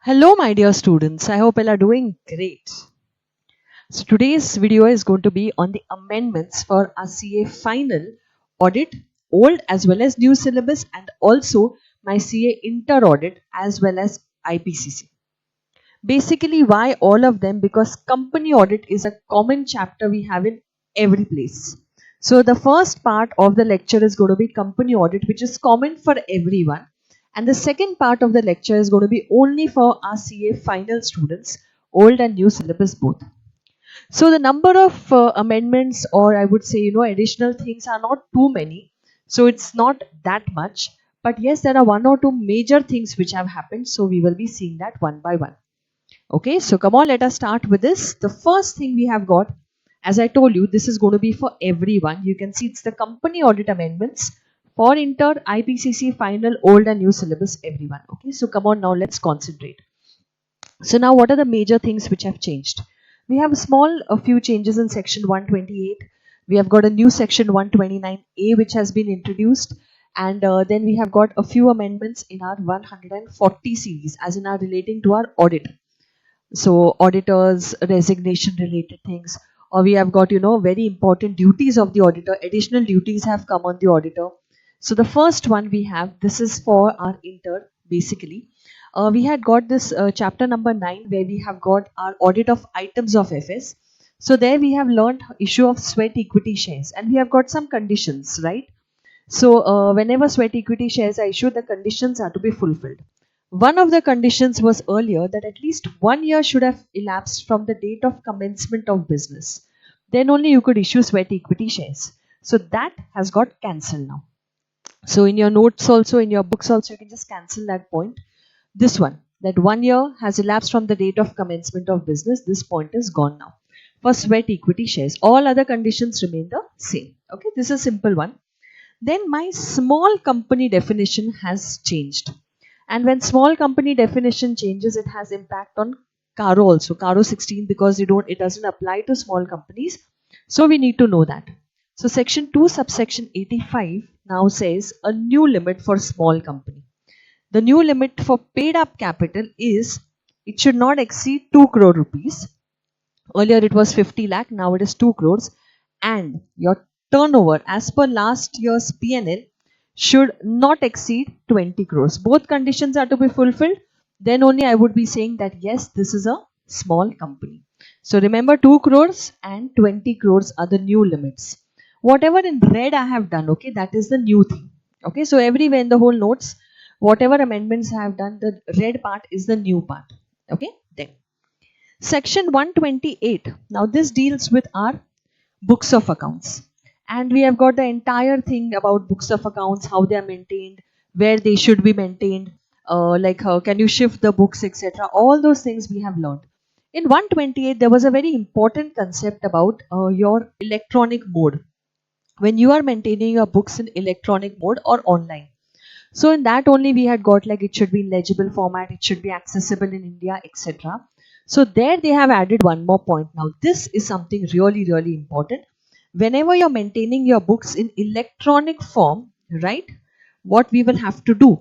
Hello, my dear students. I hope you are doing great. So, today's video is going to be on the amendments for our CA final audit, old as well as new syllabus, and also my CA inter audit as well as IPCC. Basically, why all of them? Because company audit is a common chapter we have in every place. So, the first part of the lecture is going to be company audit, which is common for everyone. And the second part of the lecture is going to be only for our CA final students, old and new syllabus both. So the number of amendments, or I would say, additional things are not too many. So it's not that much. But yes, there are one or two major things which have happened. So we will be seeing that one by one. Okay, so come on, let us start with this. The first thing we have got, as I told you, this is going to be for everyone. You can see it's the company audit amendments for inter, IPCC, final, old and new syllabus, everyone. Okay, so come on now, let's concentrate. So now what are the major things which have changed? We have a few changes in section 128. We have got a new section 129A which has been introduced, and then we have got a few amendments in our 140 series, as in our relating to our audit. So auditors, resignation related things, or we have got very important duties of the auditor. Additional duties have come on the auditor. So the first one we have, this is for our inter. Basically we had got this chapter number 9, where we have got our audit of items of FS. So there we have learned issue of sweat equity shares, and we have got some conditions, right? So whenever sweat equity shares are issued, the conditions are to be fulfilled. One of the conditions was earlier that at least 1 year should have elapsed from the date of commencement of business. Then only you could issue sweat equity shares. So that has got cancelled now. So in your notes also, in your books also, you can just cancel that point. This one, that 1 year has elapsed from the date of commencement of business. This point is gone now. For sweat equity shares, all other conditions remain the same. Okay, this is a simple one. Then my small company definition has changed. And when small company definition changes, it has impact on CARO also, CARO 16, because it doesn't apply to small companies. So we need to know that. So section 2 subsection 85 now says a new limit for small company. The new limit for paid up capital is, it should not exceed 2 crore rupees. Earlier it was 50 lakh, now it is 2 crores. And your turnover as per last year's P&L should not exceed 20 crores. Both conditions are to be fulfilled. Then only I would be saying that yes, this is a small company. So remember, 2 crores and 20 crores are the new limits. Whatever in red I have done, okay, that is the new thing. Okay, so everywhere in the whole notes, whatever amendments I have done, the red part is the new part. Okay, then section 128. Now this deals with our books of accounts, and we have got the entire thing about books of accounts, how they are maintained, where they should be maintained, like how can you shift the books, etc. All those things we have learned. In 128 there was a very important concept about your electronic mode, when you are maintaining your books in electronic mode or online. So in that only we had got like it should be in legible format, it should be accessible in India, etc. So there they have added one more point. Now this is something really, really important. Whenever you're maintaining your books in electronic form, right, what we will have to do,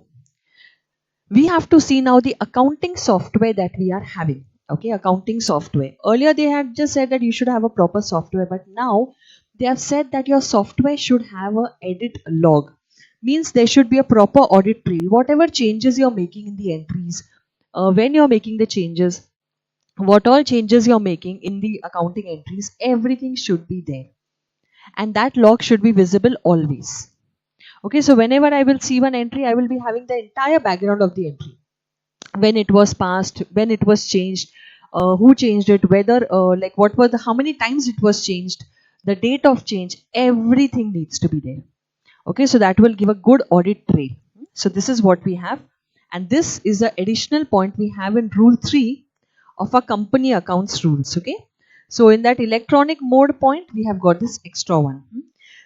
we have to see now the accounting software that we are having. Okay, accounting software. Earlier they had just said that you should have a proper software, but now they have said that your software should have a edit log. Means there should be a proper audit trail. Whatever changes you're making in the entries, when you're making the changes, what all changes you're making in the accounting entries, everything should be there. And that log should be visible always. Okay, so whenever I will see one entry, I will be having the entire background of the entry. When it was passed, when it was changed, who changed it, whether like what were the, how many times it was changed, the date of change, everything needs to be there. Okay, so that will give a good audit trail. So this is what we have, and this is the additional point we have in rule 3 of our company accounts rules. Okay, so in that electronic mode point we have got this extra one,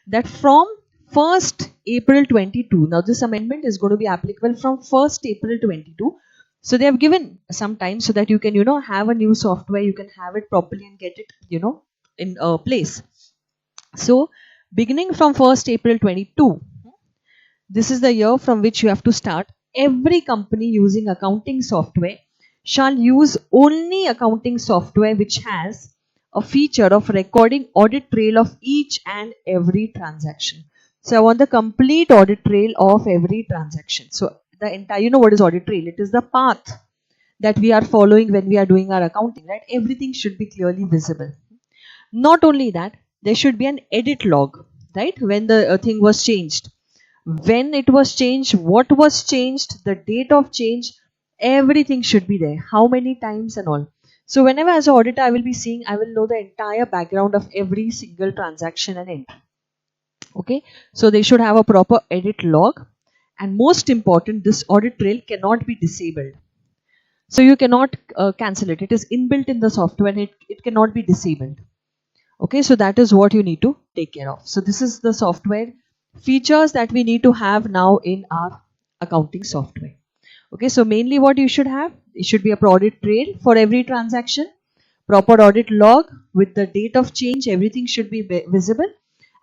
that from 1st April 22, now this amendment is going to be applicable from 1st April 22. So they have given some time so that you can have a new software, you can have it properly and get it in place. So beginning from 1st April 22, this is the year from which you have to start. Every company using accounting software shall use only accounting software which has a feature of recording audit trail of each and every transaction. So I want the complete audit trail of every transaction. So the entire, you know what is audit trail? It is the path that we are following when we are doing our accounting, right? Everything should be clearly visible. Not only that, there should be an edit log, right? When the thing was changed, when it was changed, what was changed, the date of change, everything should be there. How many times and all. So whenever as an auditor I will be seeing, I will know the entire background of every single transaction and entry. Okay, so they should have a proper edit log, and most important, this audit trail cannot be disabled. So you cannot cancel it. It is inbuilt in the software and it cannot be disabled. Okay, so that is what you need to take care of. So this is the software features that we need to have now in our accounting software. Okay, so mainly what you should have, it should be a audit trail for every transaction, proper audit log with the date of change, everything should be visible.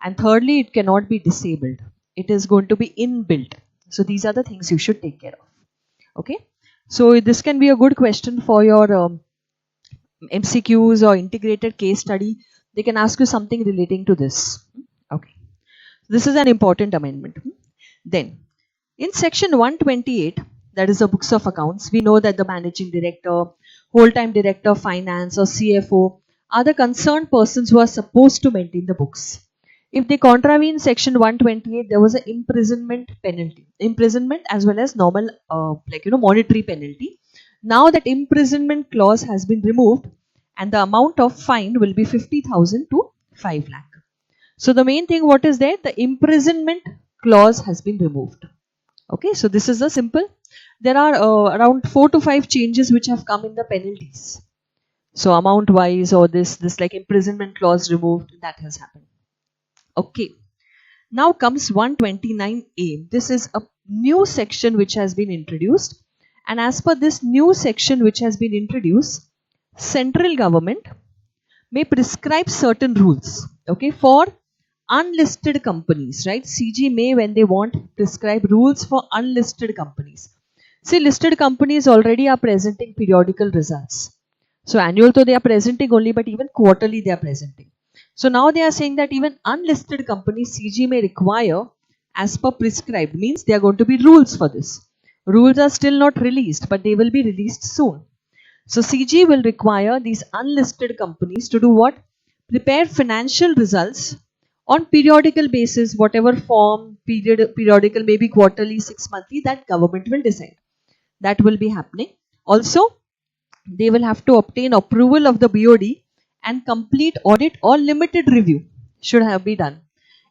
And thirdly, it cannot be disabled. It is going to be inbuilt. So these are the things you should take care of. Okay, so this can be a good question for your MCQs or integrated case study. They can ask you something relating to this. Okay, this is an important amendment. Then in section 128, that is the books of accounts, we know that the managing director, whole-time director, finance or CFO are the concerned persons who are supposed to maintain the books. If they contravene section 128, there was an imprisonment penalty, imprisonment as well as normal monetary penalty. Now that imprisonment clause has been removed and the amount of fine will be 50,000 to 5 lakh. So the main thing what is there, the imprisonment clause has been removed. Okay, so this is the simple. There are around 4 to 5 changes which have come in the penalties. So amount wise or this like imprisonment clause removed, that has happened. Okay, now comes 129A. This is a new section which has been introduced, and as per this new section which has been introduced, central government may prescribe certain rules, okay, for unlisted companies, right? CG may, when they want, prescribe rules for unlisted companies. See, listed companies already are presenting periodical results. So annual though they are presenting only, but even quarterly they are presenting. So now they are saying that even unlisted companies CG may require as per prescribed, means there are going to be rules for this. Rules are still not released, but they will be released soon. So CG will require these unlisted companies to do what? Prepare financial results on periodical basis, whatever form, periodical, maybe quarterly, 6 monthly, that government will decide. That will be happening. Also, they will have to obtain approval of the BOD and complete audit or limited review should have been done.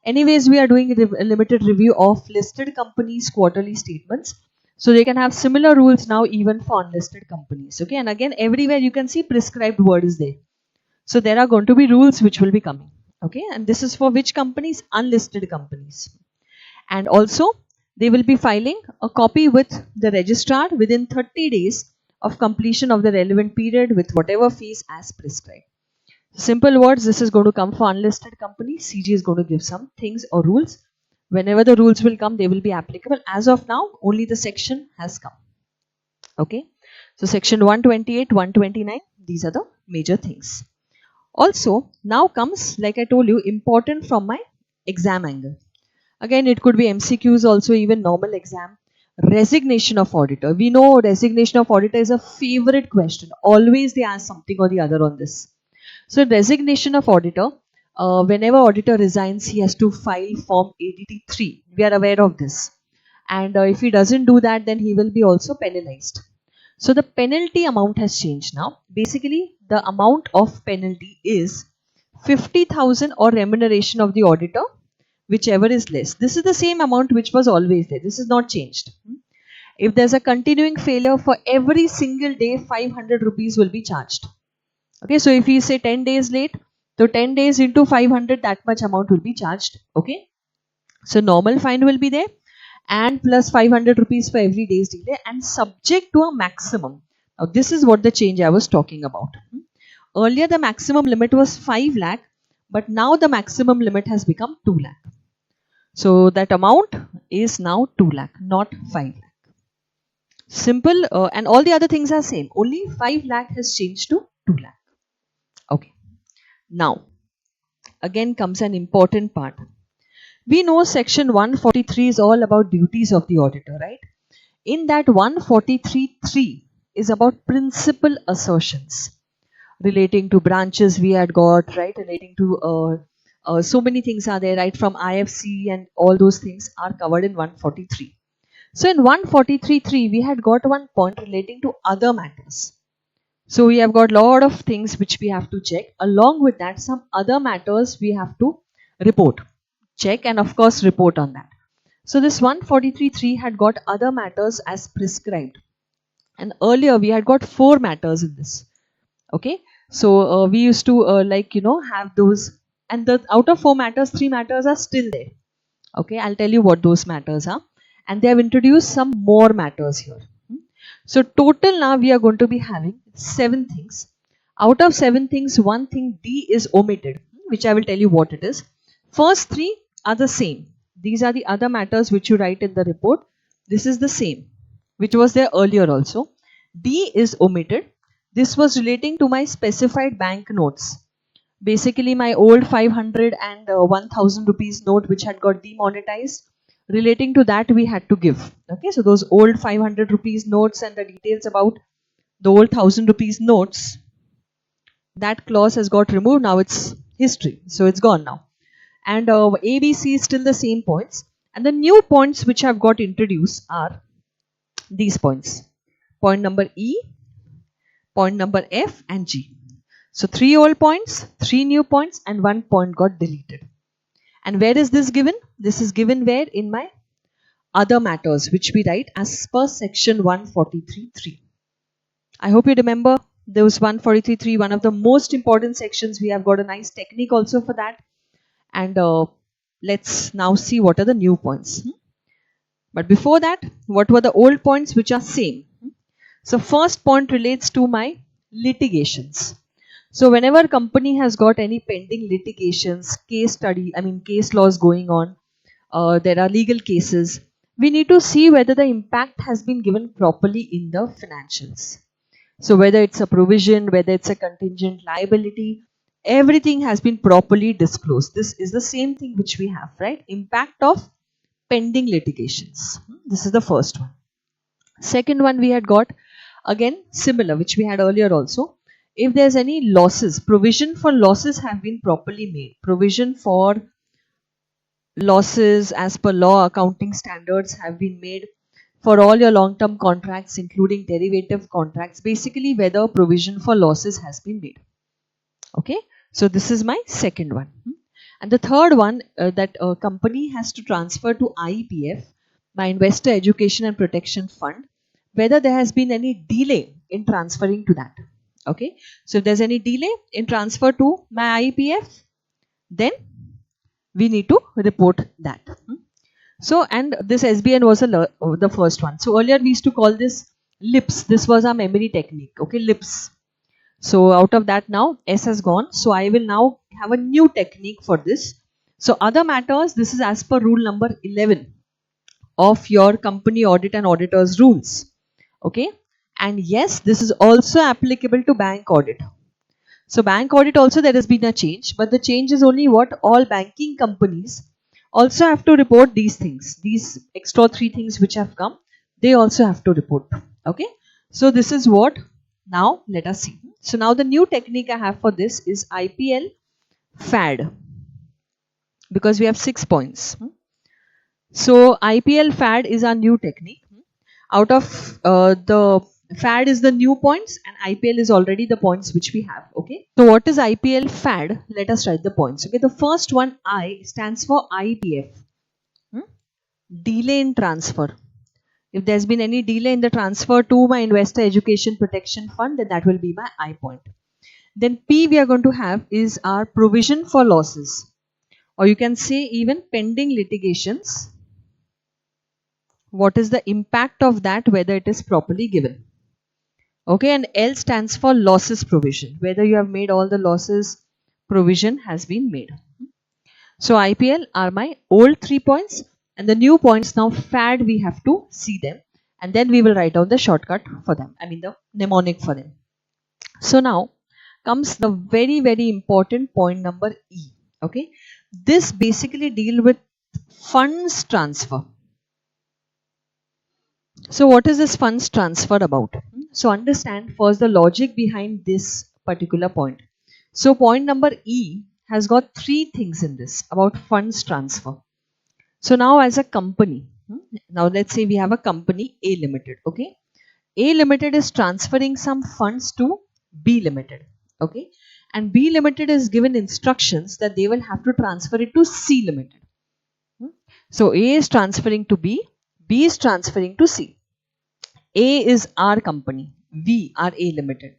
Anyways, we are doing a limited review of listed companies' quarterly statements. So they can have similar rules now even for unlisted companies. Okay, and again, everywhere you can see prescribed word is there. So there are going to be rules which will be coming. Okay, and this is for which companies? Unlisted companies. And also, they will be filing a copy with the registrar within 30 days of completion of the relevant period with whatever fees as prescribed. Simple words, this is going to come for unlisted companies. CG is going to give some things or rules. Whenever the rules will come, they will be applicable. As of now, only the section has come. Okay. So section 128, 129, these are the major things. Also, now comes, like I told you, important from my exam angle. Again, it could be MCQs also, even normal exam. Resignation of auditor. We know resignation of auditor is a favorite question. Always they ask something or the other on this. So resignation of auditor, whenever auditor resigns, he has to file form ADT 3. We are aware of this. And if he doesn't do that, then he will be also penalized. So the penalty amount has changed now. Basically, the amount of penalty is 50,000 or remuneration of the auditor, whichever is less. This is the same amount which was always there. This is not changed. If there's a continuing failure, for every single day, 500 rupees will be charged. Okay, so if we say 10 days late, so 10 days into 500, that much amount will be charged. Okay, so normal fine will be there and plus 500 rupees for every day's delay and subject to a maximum. Now this is what the change I was talking about. Earlier the maximum limit was 5 lakh, but now the maximum limit has become 2 lakh. So that amount is now 2 lakh, not 5 lakh. Simple, and all the other things are same. Only 5 lakh has changed to 2 lakh. Okay. Now, again comes an important part. We know section 143 is all about duties of the auditor, right? In that 143.3 is about principal assertions relating to branches we had got, right? Relating to so many things are there, right? From IFC and all those things are covered in 143. So in 143.3 we had got one point relating to other matters. So we have got lot of things which we have to check. Along with that, some other matters we have to report, check, and of course report on that. So this 143.3 had got other matters as prescribed. And earlier we had got 4 matters in this. Okay. So we used to have those, and the out of 4 matters, 3 matters are still there. Okay. I'll tell you what those matters are. And they have introduced some more matters here. So total now we are going to be having 7 things. Out of 7 things, one thing D is omitted, which I will tell you what it is. First 3 are the same. These are the other matters which you write in the report. This is the same, which was there earlier also. D is omitted. This was relating to my specified bank notes. Basically my old 500 and 1000 rupees note which had got demonetized. Relating to that we had to give. Okay, so those old 500 rupees notes and the details about the old 1000 rupees notes, that clause has got removed. Now it's history, so it's gone now. And ABC is still the same points, and the new points which have got introduced are these points: point number E, point number F and G. So 3 old points, 3 new points, and 1 point got deleted. And where is this given? This is given where? In my other matters, which we write as per section 143.3. I hope you remember those 143.3, one of the most important sections. We have got a nice technique also for that. And let's now see what are the new points. But before that, what were the old points which are same? So first point relates to my litigations. So whenever company has got any pending litigations, case laws going on, there are legal cases, we need to see whether the impact has been given properly in the financials. So whether it's a provision, whether it's a contingent liability, everything has been properly disclosed. This is the same thing which we have, right? Impact of pending litigations. This is the first one. Second one we had got, again similar, which we had earlier also. If there's any losses, provision for losses have been properly made. Provision for losses as per law accounting standards have been made for all your long-term contracts, including derivative contracts. Basically, whether provision for losses has been made. Okay, so this is my second one. And the third one, that a company has to transfer to IEPF, my Investor Education and Protection Fund, whether there has been any delay in transferring to that. Okay, so if there's any delay in transfer to my IEPF, then we need to report that. So, and this SBN was the first one. So earlier we used to call this LIPS. This was our memory technique. Okay, LIPS. So out of that now S has gone. So I will now have a new technique for this. So other matters, this is as per rule number 11 of your company audit and auditors rules. Okay. And yes, this is also applicable to bank audit. So bank audit also there has been a change, but the change is only what all banking companies also have to report these things. These extra 3 things which have come, they also have to report. Okay. So this is what now let us see. So now the new technique I have for this is IPL FAD, because we have 6 points. So IPL FAD is our new technique. Out of the FAD is the new points and IPL is already the points which we have. Okay. So what is IPL FAD? Let us write the points. Okay. The first one, I, stands for IPF. Delay in transfer. If there's been any delay in the transfer to my Investor Education Protection Fund, then that will be my I point. Then P we are going to have is our provision for losses, or you can say even pending litigations. What is the impact of that, whether it is properly given. Okay, and L stands for losses provision, whether you have made all the losses provision has been made. So IPL are my old 3 points, and the new points now FAD we have to see them, and then we will write down the shortcut for them, I mean the mnemonic for them. So now comes the very, very important point number E. Okay, this basically deal with funds transfer. So what is this funds transfer about? So understand first the logic behind this particular point. So point number E has got three things in this about funds transfer. So now as a company, now let's say we have a company A Limited, okay? A Limited is transferring some funds to B Limited, okay? And B Limited is given instructions that they will have to transfer it to C Limited. So A is transferring to B is transferring to C. A is our company, we are A Limited.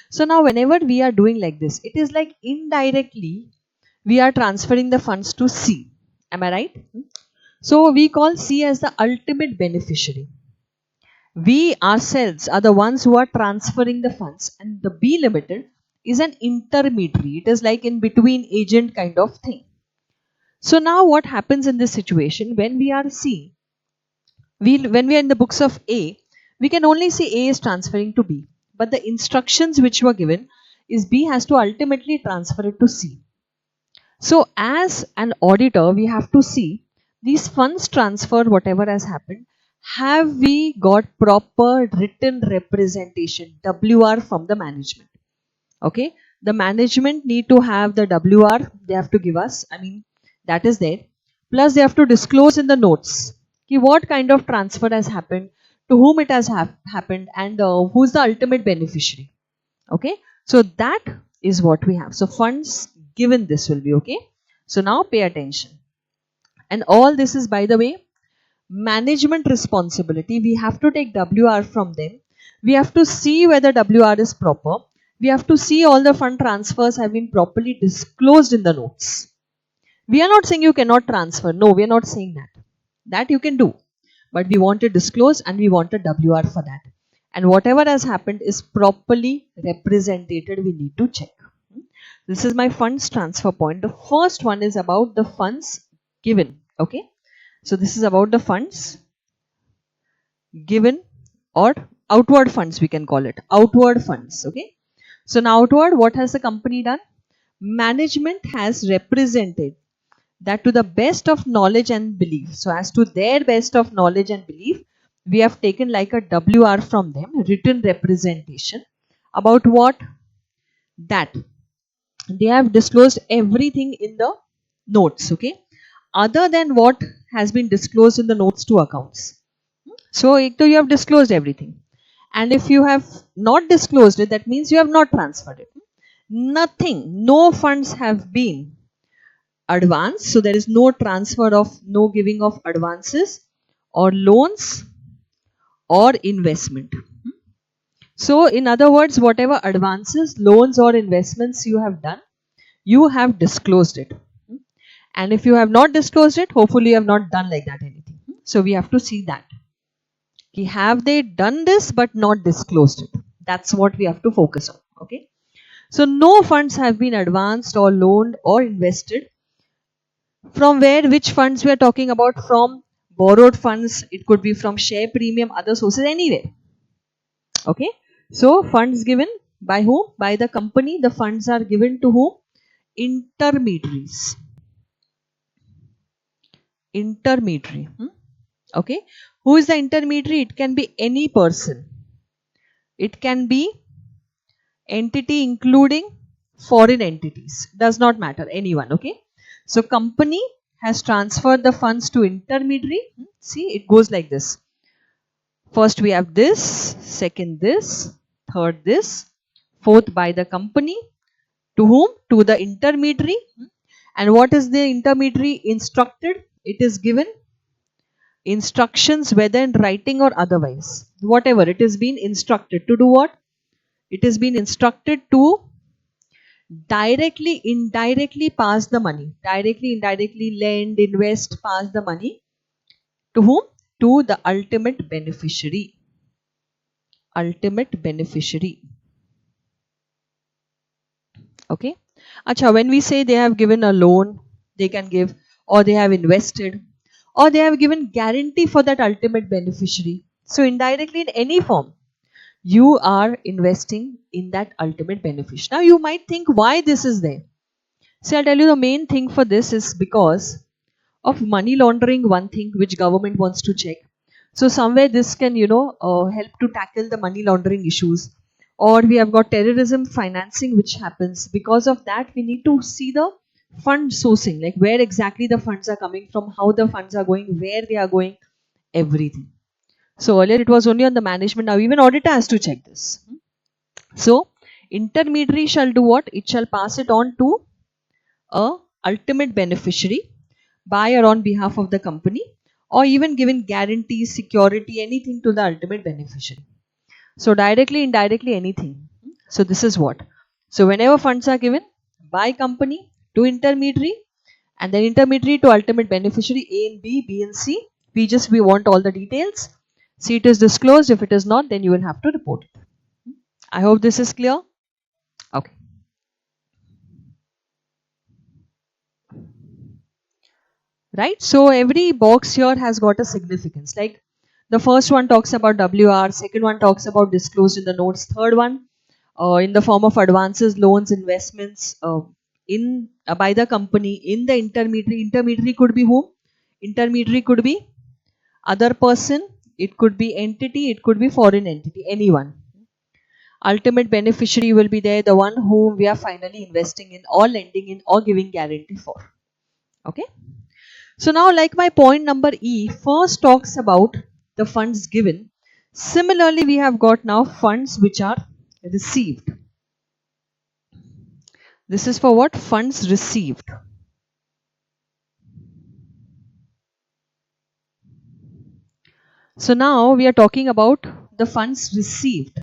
So now whenever we are doing like this, it is like indirectly we are transferring the funds to C. Am I right? So we call C as the ultimate beneficiary. We ourselves are the ones who are transferring the funds, and the B Limited is an intermediary. It is like in between agent kind of thing. So now what happens in this situation when we are C? When we are in the books of A, we can only see A is transferring to B. But the instructions which were given is B has to ultimately transfer it to C. So as an auditor, we have to see these funds transfer, whatever has happened, have we got proper written representation, WR from the management? Okay, the management need to have the WR, they have to give us, I mean, that is there. Plus they have to disclose in the notes what kind of transfer has happened, to whom it has happened, and who's the ultimate beneficiary. Okay, so that is what we have. So funds given this will be okay. So now pay attention. And all this is, by the way, management responsibility. We have to take WR from them. We have to see whether WR is proper. We have to see all the fund transfers have been properly disclosed in the notes. We are not saying you cannot transfer. No, we are not saying that. That you can do. But we want it disclosed and we want a WR for that. And whatever has happened is properly represented. We need to check. This is my funds transfer point. The first one is about the funds given. Okay. So this is about the funds given, or outward funds we can call it. Outward funds. Okay. So now outward, what has the company done? Management has represented that to the best of knowledge and belief. So as to their best of knowledge and belief, we have taken like a WR from them, written representation, about what? That they have disclosed everything in the notes, okay, other than what has been disclosed in the notes to accounts. So you have disclosed everything, and if you have not disclosed it, that means you have not transferred it. Nothing, no funds have been advanced, so there is no transfer of, no giving of advances or loans or investment. So in other words, whatever advances, loans or investments you have done, you have disclosed it. And if you have not disclosed it, hopefully you have not done like that anything. So we have to see that. Have they done this but not disclosed it? That's what we have to focus on. Okay. So no funds have been advanced or loaned or invested. From where? Which funds we are talking about? From borrowed funds. It could be from share premium, other sources, anywhere. Okay. So funds given by whom? By the company. The funds are given to whom? Intermediaries. Intermediary. Okay. Who is the intermediary? It can be any person. It can be entity including foreign entities. Does not matter. Anyone. Okay. So company has transferred the funds to intermediary. See, it goes like this. First we have this, second this, third this, fourth by the company. To whom? To the intermediary. And what is the intermediary instructed? It is given instructions, whether in writing or otherwise. Whatever, it is been instructed to do what? It has been instructed to directly, indirectly pass the money. Directly, indirectly lend, invest, pass the money. To whom? To the ultimate beneficiary. Ultimate beneficiary. Okay. Acha, when we say they have given a loan, they can give, or they have invested, or they have given guarantee for that ultimate beneficiary. So indirectly in any form, you are investing in that ultimate beneficiary. Now you might think why this is there. See, I'll tell you the main thing for this is because of money laundering, one thing which government wants to check. So somewhere this can, help to tackle the money laundering issues. Or we have got terrorism financing which happens. Because of that, we need to see the fund sourcing, like where exactly the funds are coming from, how the funds are going, where they are going, everything. So earlier it was only on the management, now even auditor has to check this. So intermediary shall do what? It shall pass it on to a ultimate beneficiary by or on behalf of the company, or even given guarantees, security, anything to the ultimate beneficiary. So directly, indirectly, anything. So this is what. So whenever funds are given by company to intermediary, and then intermediary to ultimate beneficiary A and B, B and C, we want all the details. See, it is disclosed. If it is not, then you will have to report it. I hope this is clear. Okay. Right? So every box here has got a significance. Like the first one talks about WR, second one talks about disclosed in the notes, third one in the form of advances, loans, investments in by the company in the intermediary. Intermediary could be whom? Intermediary could be other person, it could be entity, it could be foreign entity, anyone. Ultimate beneficiary will be there, the one whom we are finally investing in or lending in or giving guarantee for. Okay. So now, like my point number E, first talks about the funds given. Similarly, we have got now funds which are received. This is for what? Funds received. So now we are talking about the funds received.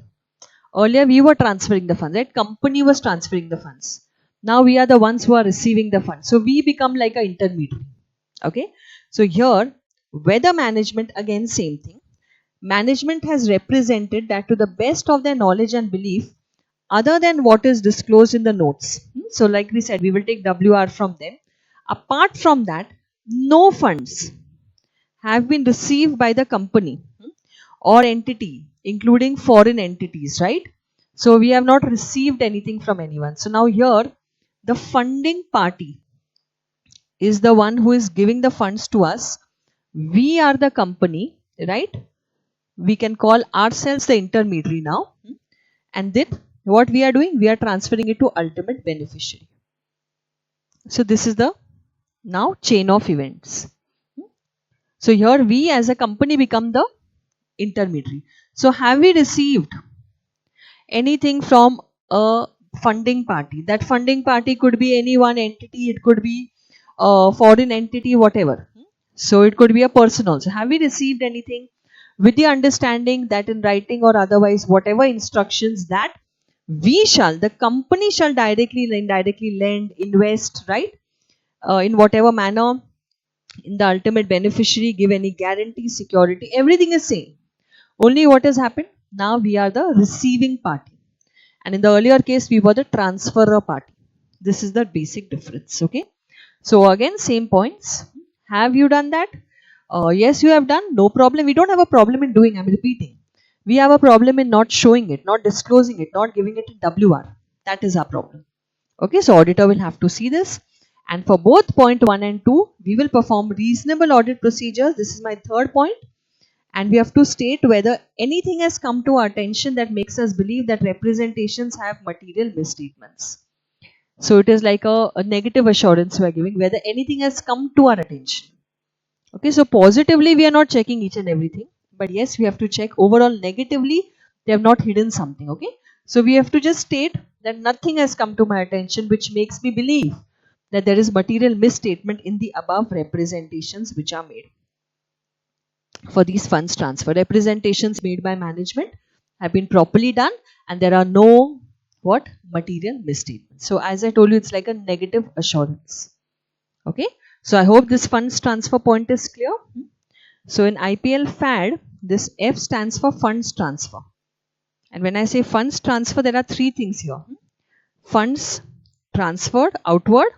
Earlier we were transferring the funds, right? Company was transferring the funds. Now we are the ones who are receiving the funds. So we become like an intermediary. Okay. So here, weather management, again, same thing. Management has represented that to the best of their knowledge and belief, other than what is disclosed in the notes. So like we said, we will take WR from them. Apart from that, no funds have been received by the company or entity, including foreign entities, right? So we have not received anything from anyone. So now here, the funding party is the one who is giving the funds to us. We are the company, right? We can call ourselves the intermediary now. And then what we are doing? We are transferring it to ultimate beneficiary. So this is the now chain of events. So here we as a company become the intermediary. So have we received anything from a funding party? That funding party could be any one entity, it could be a foreign entity, whatever. So it could be a person also. Have we received anything with the understanding that in writing or otherwise, whatever instructions that we shall, the company shall directly or indirectly lend, invest, right? In whatever manner, in the ultimate beneficiary, give any guarantee, security, everything is same. Only what has happened? Now we are the receiving party. And in the earlier case, we were the transferor party. This is the basic difference. Okay. So again, same points. Have you done that? Yes, you have done. No problem. We don't have a problem in doing. I'm repeating. We have a problem in not showing it, not disclosing it, not giving it in WR. That is our problem. Okay. So auditor will have to see this. And for both point 1 and 2, we will perform reasonable audit procedures. This is my third point. And we have to state whether anything has come to our attention that makes us believe that representations have material misstatements. So it is like a negative assurance we are giving whether anything has come to our attention. Okay, so positively we are not checking each and everything, but yes, we have to check overall negatively they have not hidden something. Okay, so we have to just state that nothing has come to my attention which makes me believe that there is material misstatement in the above representations which are made. For these funds transfer, representations made by management have been properly done and there are no what material misstatements. So as I told you, it's like a negative assurance. Okay, so I hope this funds transfer point is clear. So in IPL FAD, this F stands for funds transfer, and when I say funds transfer, there are three things here: funds transferred outward,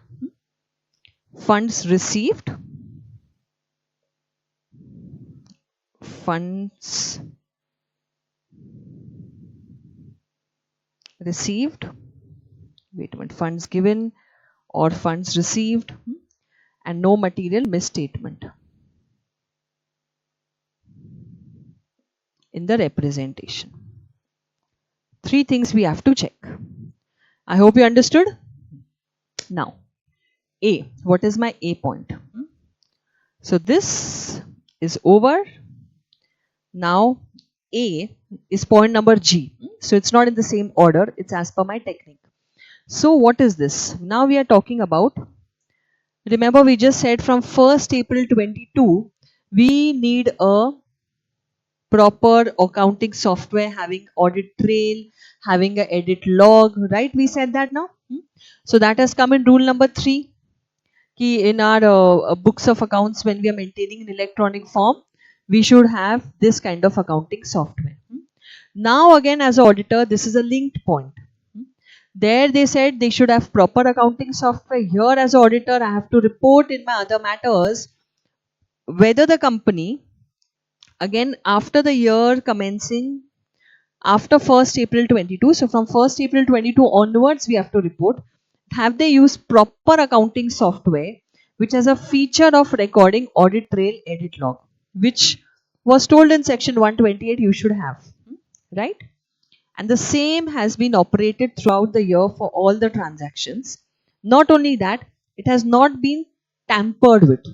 funds received, funds received, wait a minute, funds given or funds received, and no material misstatement in the representation. 3 things we have to check. I hope you understood. Now, A. What is my A point? So this is over. Now A is point number G. So it's not in the same order. It's as per my technique. So what is this? Now we are talking about, remember we just said from 1st April 22, we need a proper accounting software having audit trail, having a edit log, right? We said that now. So that has come in rule number 3. In our books of accounts, when we are maintaining an electronic form, we should have this kind of accounting software. Now again, as an auditor, this is a linked point. There they said they should have proper accounting software. Here as an auditor, I have to report in my other matters whether the company, again after the year commencing after 1st April 22, so from 1st April 22 onwards we have to report, have they used proper accounting software which has a feature of recording audit trail edit log, which was told in section 128 you should have, right? And the same has been operated throughout the year for all the transactions. Not only that, it has not been tampered with.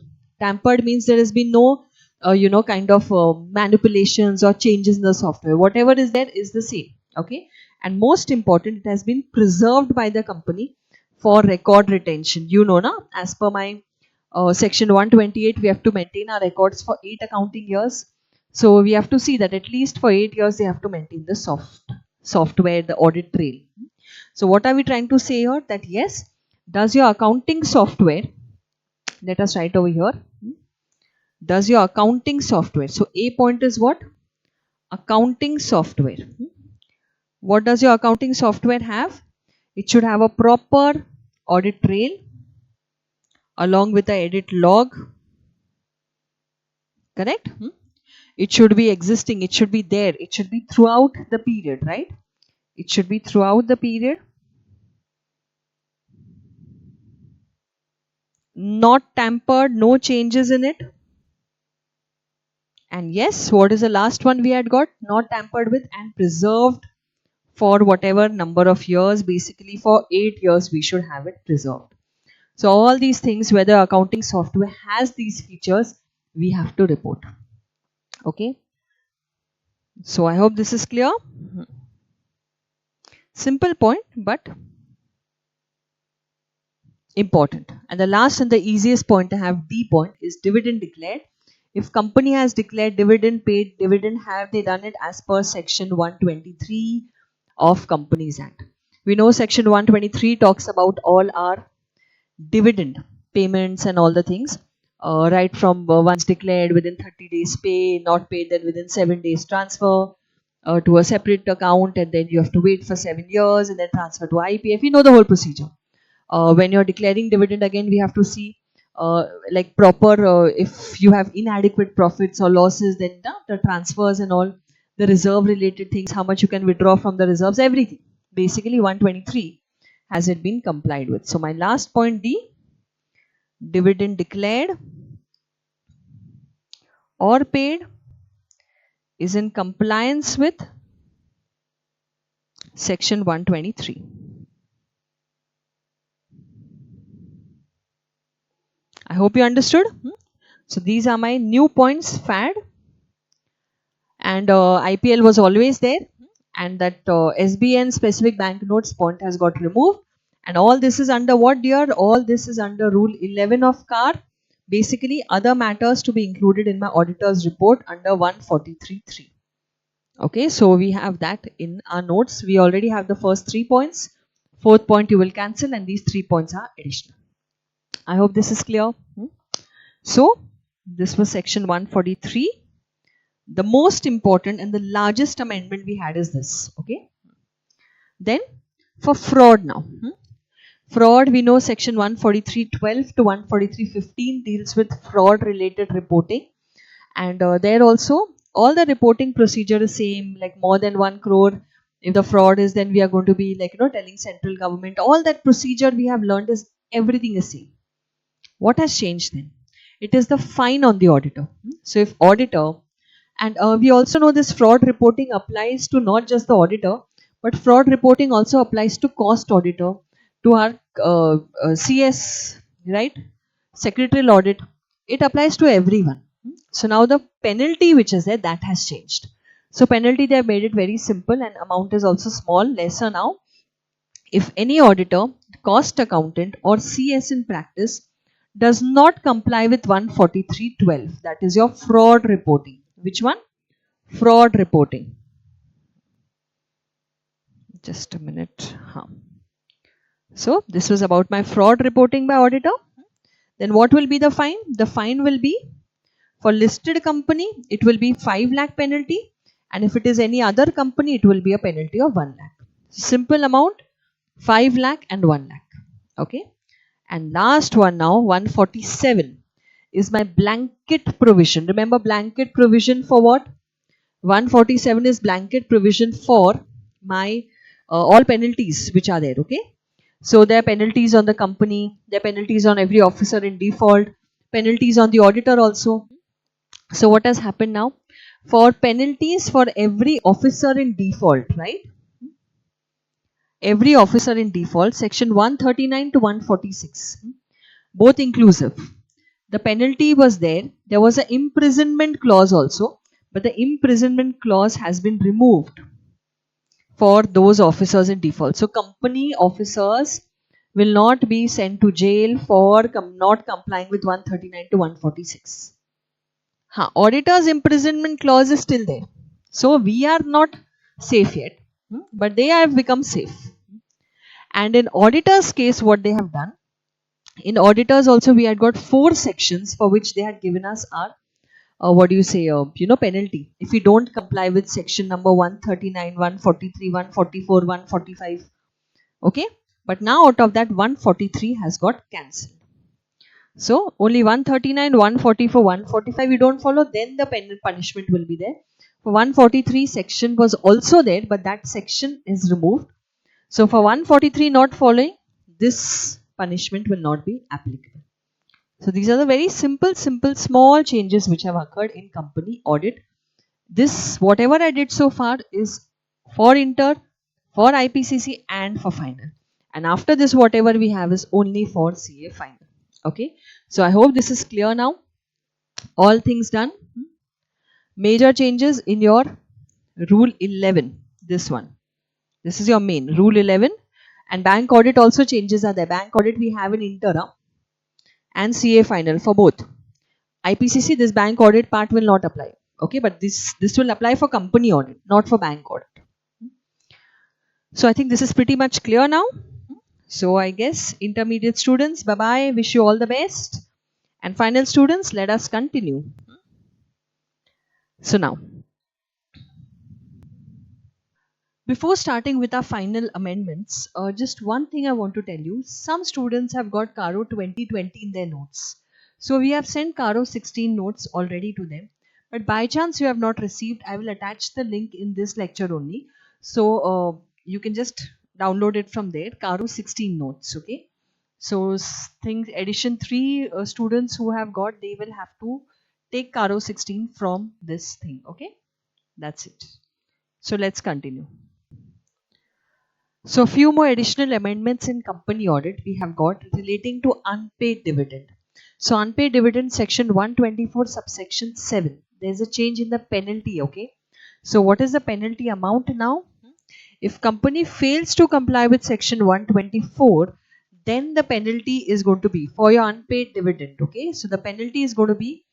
Tampered means there has been no kind of manipulations or changes in the software. Whatever is there is the same. Okay. And most important, it has been preserved by the company for record retention. You know, na, as per my section 128, we have to maintain our records for 8 accounting years. So we have to see that at least for 8 years they have to maintain the software, the audit trail. So what are we trying to say here? That yes, does your accounting software, let us write over here, does your accounting software, so A point is what? Accounting software. What does your accounting software have? It should have a proper audit trail along with the edit log. Correct? It should be existing, it should be there, it should be throughout the period, right? It should be throughout the period. Not tampered, no changes in it. And yes, what is the last one we had got? Not tampered with and preserved for whatever number of years. Basically for 8 years we should have it preserved. So all these things, whether accounting software has these features, we have to report. Okay. So I hope this is clear. Simple point, but important. And the last and the easiest point to have, D point, is dividend declared. If company has declared dividend, paid dividend, have they done it as per section 123 of Companies Act? We know section 123 talks about all our dividend payments and all the things, right from once declared within 30 days pay, not paid then within 7 days transfer to a separate account, and then you have to wait for 7 years and then transfer to IPF. You know the whole procedure. When you're declaring dividend, again we have to see like proper, if you have inadequate profits or losses, then the transfers and all the reserve related things, how much you can withdraw from the reserves, everything. Basically 123 has it been complied with. So my last point, D, dividend declared or paid is in compliance with section 123. I hope you understood. So these are my new points, FAD, and IPL was always there, and that SBN specific banknotes point has got removed, and all this is under what, dear? All this is under rule 11 of CAR. Basically other matters to be included in my auditor's report under 143.3. Okay, so we have that in our notes. We already have the first 3 points. 4th point you will cancel, and these 3 points are additional. I hope this is clear. So this was section 143. The most important and the largest amendment we had is this. Okay. Then for fraud now. Fraud, we know section 143.12 to 143.15 deals with fraud related reporting. And there also all the reporting procedure is same, like more than 1 crore. If the fraud is, then we are going to be like, telling central government. All that procedure we have learned is everything is same. What has changed then? It is the fine on the auditor. So if auditor, and we also know this fraud reporting applies to not just the auditor, but fraud reporting also applies to cost auditor, to our CS, right? Secretarial audit. It applies to everyone. So now the penalty which is there, that has changed. So penalty, they have made it very simple, and amount is also small, lesser now. If any auditor, cost accountant or CS in practice does not comply with 143.12, that is your fraud reporting. Which one? Fraud reporting. Just a minute. So this was about my fraud reporting by auditor. Then what will be the fine? The fine will be, for listed company, it will be 5 lakh penalty, and if it is any other company, it will be a penalty of 1 lakh. Simple amount, 5 lakh and 1 lakh. Okay. And last one now, 147 is my blanket provision. Remember blanket provision for what? 147 is blanket provision for my all penalties which are there. Okay. So there are penalties on the company, there are penalties on every officer in default, penalties on the auditor also. So what has happened now? For penalties for every officer in default, right? Every officer in default, section 139 to 146, both inclusive. The penalty was there. There was an imprisonment clause also, but the imprisonment clause has been removed for those officers in default. So company officers will not be sent to jail for not complying with 139 to 146. Auditor's imprisonment clause is still there. So we are not safe yet, but they have become safe. And in auditor's case, what they have done, in auditors also we had got 4 sections for which they had given us our penalty if we don't comply with section number 139, 143, 144, 145. Okay, but now out of that 143 has got cancelled. So only 139, 144, 145 we don't follow, then the punishment will be there. For 143 section was also there, but that section is removed. So for 143 not following, this punishment will not be applicable. So these are the very simple, small changes which have occurred in company audit. This, whatever I did so far, is for inter, for IPCC and for final. And after this, whatever we have is only for CA final. Okay. So I hope this is clear now. All things done. Major changes in your rule 11. This one. This is your main rule 11. And bank audit also changes are there. Bank audit we have in inter and CA final for both. IPCC, this bank audit part will not apply. Okay, but this will apply for company audit, not for bank audit. So I think this is pretty much clear now. So I guess intermediate students, bye-bye. Wish you all the best. And final students, let us continue. So now, before starting with our final amendments, just one thing I want to tell you. Some students have got Caro 2020 in their notes. So we have sent Caro 16 notes already to them. But by chance you have not received, I will attach the link in this lecture only. So you can just download it from there, Caro 16 notes. Okay. So things edition 3 students who have got, they will have to take Caro 16 from this thing. Okay. That's it. So let's continue. So few more additional amendments in company audit we have got relating to unpaid dividend. So unpaid dividend section 124 subsection 7. There is a change in the penalty. Okay. So what is the penalty amount now? If company fails to comply with section 124, then the penalty is going to be for your unpaid dividend. Okay. So the penalty is going to be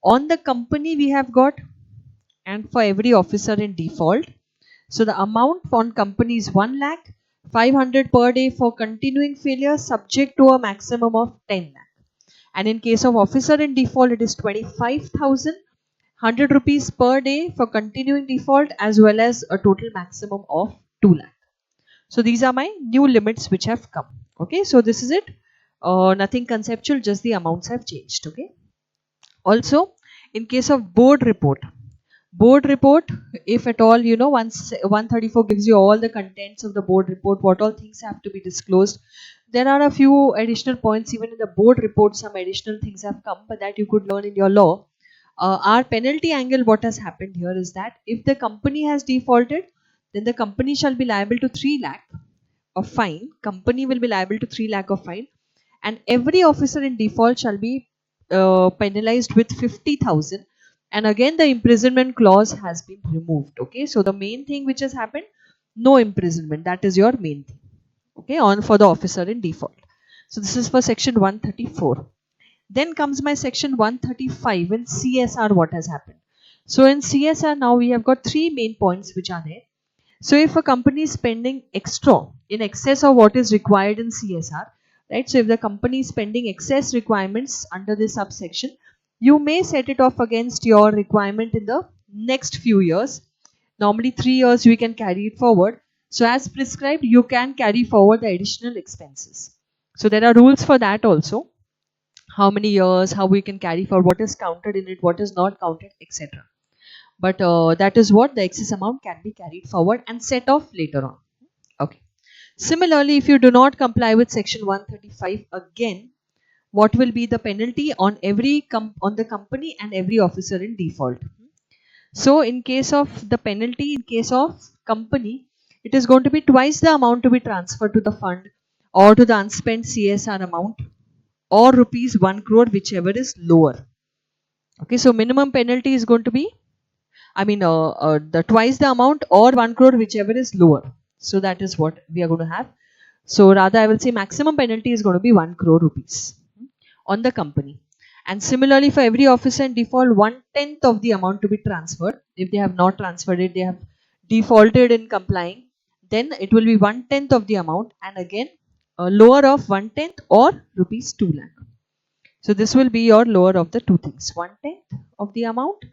on the company we have got and for every officer in default. So the amount on company is 1 lakh. 500 per day for continuing failure subject to a maximum of 10 lakh. And in case of officer in default, it is 25,000, 100 rupees per day for continuing default as well as a total maximum of 2 lakh. So these are my new limits which have come. Okay, so this is it. Nothing conceptual, just the amounts have changed. Okay. Also, in case of board report Board report, if at all, once 134 gives you all the contents of the board report, what all things have to be disclosed. There are a few additional points even in the board report. Some additional things have come, but that you could learn in your law. Our penalty angle, what has happened here is that if the company has defaulted, then the company shall be liable to 3 lakh of fine. Company will be liable to 3 lakh of fine, and every officer in default shall be penalized with 50,000. And again, the imprisonment clause has been removed. Okay, so the main thing which has happened, no imprisonment. That is your main thing. Okay, on for the officer in default. So this is for section 134. Then comes my section 135 in CSR. What has happened? So in CSR now we have got 3 main points which are there. So if a company is spending extra in excess of what is required in CSR, right? So if the company is spending excess requirements under this subsection, you may set it off against your requirement in the next few years. Normally 3 years we can carry it forward. So as prescribed, you can carry forward the additional expenses. So there are rules for that also. How many years, how we can carry forward, what is counted in it, what is not counted, etc. But that is what the excess amount can be carried forward and set off later on. Okay. Similarly, if you do not comply with section 135, again, what will be the penalty on on the company and every officer in default? So in case of the penalty, in case of company, it is going to be twice the amount to be transferred to the fund or to the unspent CSR amount, or rupees 1 crore, whichever is lower. Okay, so minimum penalty is going to be, the twice the amount or 1 crore, whichever is lower. So that is what we are going to have. So rather, I will say maximum penalty is going to be 1 crore rupees on the company. And similarly, for every officer in default, 1/10 of the amount to be transferred. If they have not transferred it, they have defaulted in complying, then it will be 1/10 of the amount, and again, a lower of 1/10 or rupees 2 lakh. So this will be your lower of the two things. 1/10 of the amount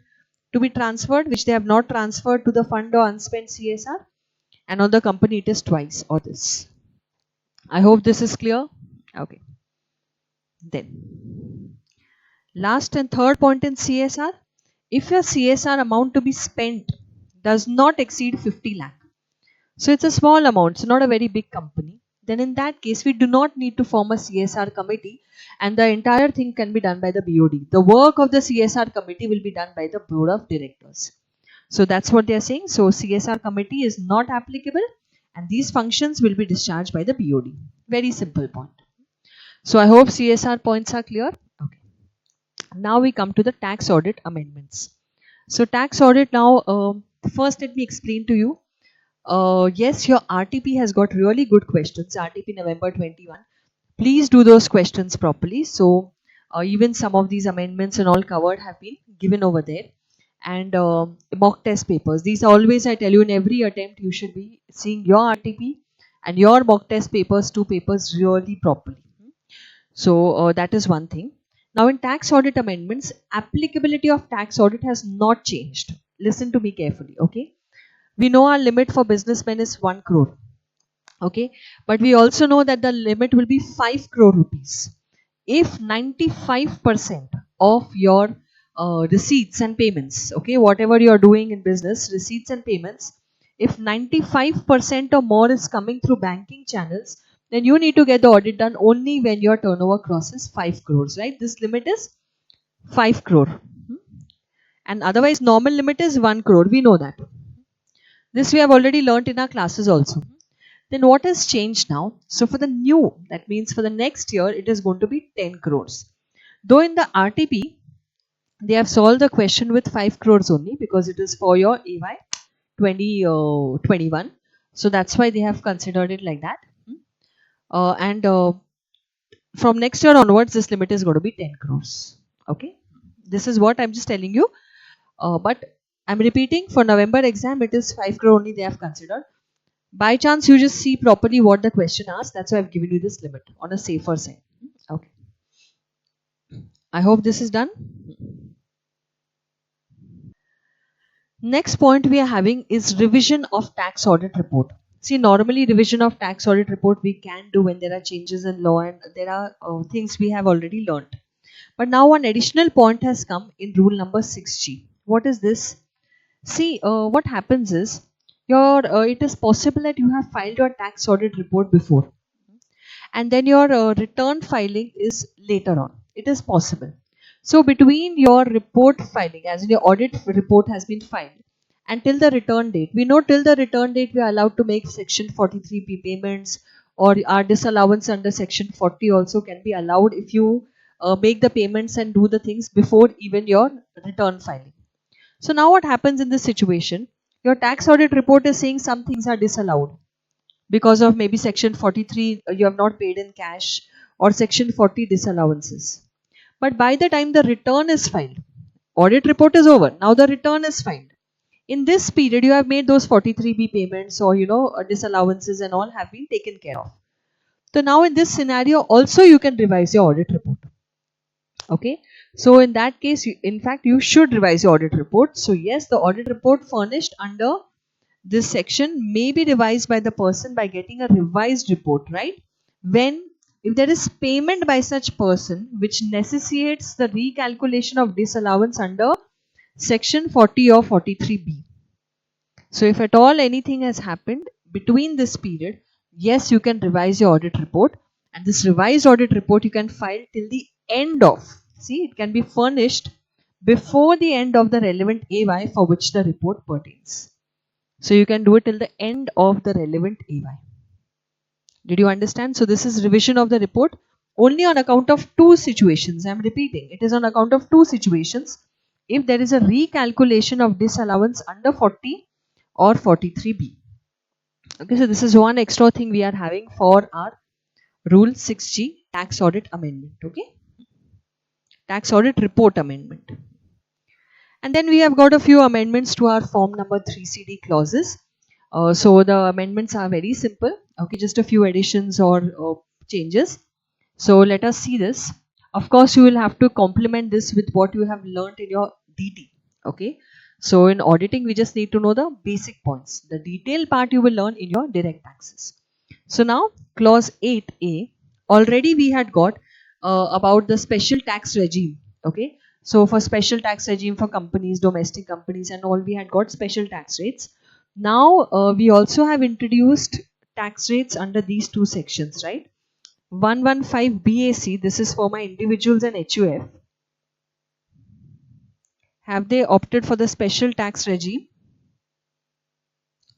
to be transferred, which they have not transferred to the fund or unspent CSR, and on the company it is twice or this. I hope this is clear. Okay. Then last and third point in CSR, if your CSR amount to be spent does not exceed 50 lakh, so it's a small amount, so not a very big company, then in that case we do not need to form a CSR committee, and the entire thing can be done by the BOD. The work of the CSR committee will be done by the board of directors. So that's what they are saying. So CSR committee is not applicable, and these functions will be discharged by the BOD. Very simple point. So I hope CSR points are clear. Okay. Now we come to the tax audit amendments. So tax audit now, first let me explain to you. Yes, your RTP has got really good questions. RTP November 21. Please do those questions properly. So even some of these amendments and all covered have been given over there. And mock test papers. These always, I tell you, in every attempt you should be seeing your RTP and your mock test papers, 2 papers really properly. So that is one thing. Now in tax audit amendments, applicability of tax audit has not changed. Listen to me carefully, okay? We know our limit for businessmen is 1 crore. Okay, but we also know that the limit will be 5 crore rupees. If 95% of your receipts and payments, okay, whatever you are doing in business, receipts and payments, if 95% or more is coming through banking channels, then you need to get the audit done only when your turnover crosses 5 crores, right? This limit is 5 crore. And otherwise, normal limit is 1 crore. We know that. This we have already learnt in our classes also. Then what has changed now? So for the new, that means for the next year, it is going to be 10 crores. Though in the RTP, they have solved the question with 5 crores only, because it is for your AY 2021. So that's why they have considered it like that. And from next year onwards, this limit is going to be 10 crores. Okay. This is what I'm just telling you. But I'm repeating, for November exam, it is 5 crore only they have considered. By chance, you just see properly what the question asks. That's why I've given you this limit on a safer side. Okay. I hope this is done. Next point we are having is revision of tax audit report. See, normally revision of tax audit report we can do when there are changes in law and there are things we have already learnt. But now one additional point has come in rule number 6G. What is this? See, what happens is your it is possible that you have filed your tax audit report before, and then your return filing is later on. It is possible. So between your report filing, as in your audit report has been filed, until the return date, we know till the return date we are allowed to make section 43p payments, or our disallowance under section 40 also can be allowed if you make the payments and do the things before even your return filing. So now what happens in this situation? Your tax audit report is saying some things are disallowed because of maybe section 43 you have not paid in cash, or section 40 disallowances. But by the time the return is filed, audit report is over, now the return is filed. In this period you have made those 43b payments, or disallowances and all have been taken care of. So now in this scenario also you can revise your audit report. Okay, so in that case in fact you should revise your audit report. So yes, the audit report furnished under this section may be revised by the person by getting a revised report, right? When if there is payment by such person which necessitates the recalculation of disallowance under section 40 or 43b. So if at all anything has happened between this period, yes, you can revise your audit report, and this revised audit report you can file till the end of, see, it can be furnished before the end of the relevant AY for which the report pertains. So you can do it till the end of the relevant AY. Did you understand? So this is revision of the report only on account of two situations. I am repeating, it is on account of two situations. If there is a recalculation of disallowance under 40 or 43b. Okay, so this is one extra thing we are having for our Rule 6G tax audit amendment. Okay, tax audit report amendment. And then we have got a few amendments to our form number 3CD clauses. So the amendments are very simple. Okay, just a few additions or changes. So let us see this. Of course, you will have to complement this with what you have learnt in your DT. Okay. So in auditing, we just need to know the basic points. The detailed part you will learn in your direct taxes. So now clause 8A, already we had got about the special tax regime. Okay. So for special tax regime for companies, domestic companies and all, we had got special tax rates. Now we also have introduced tax rates under these two sections, right? 115 BAC, this is for my individuals and HUF. Have they opted for the special tax regime?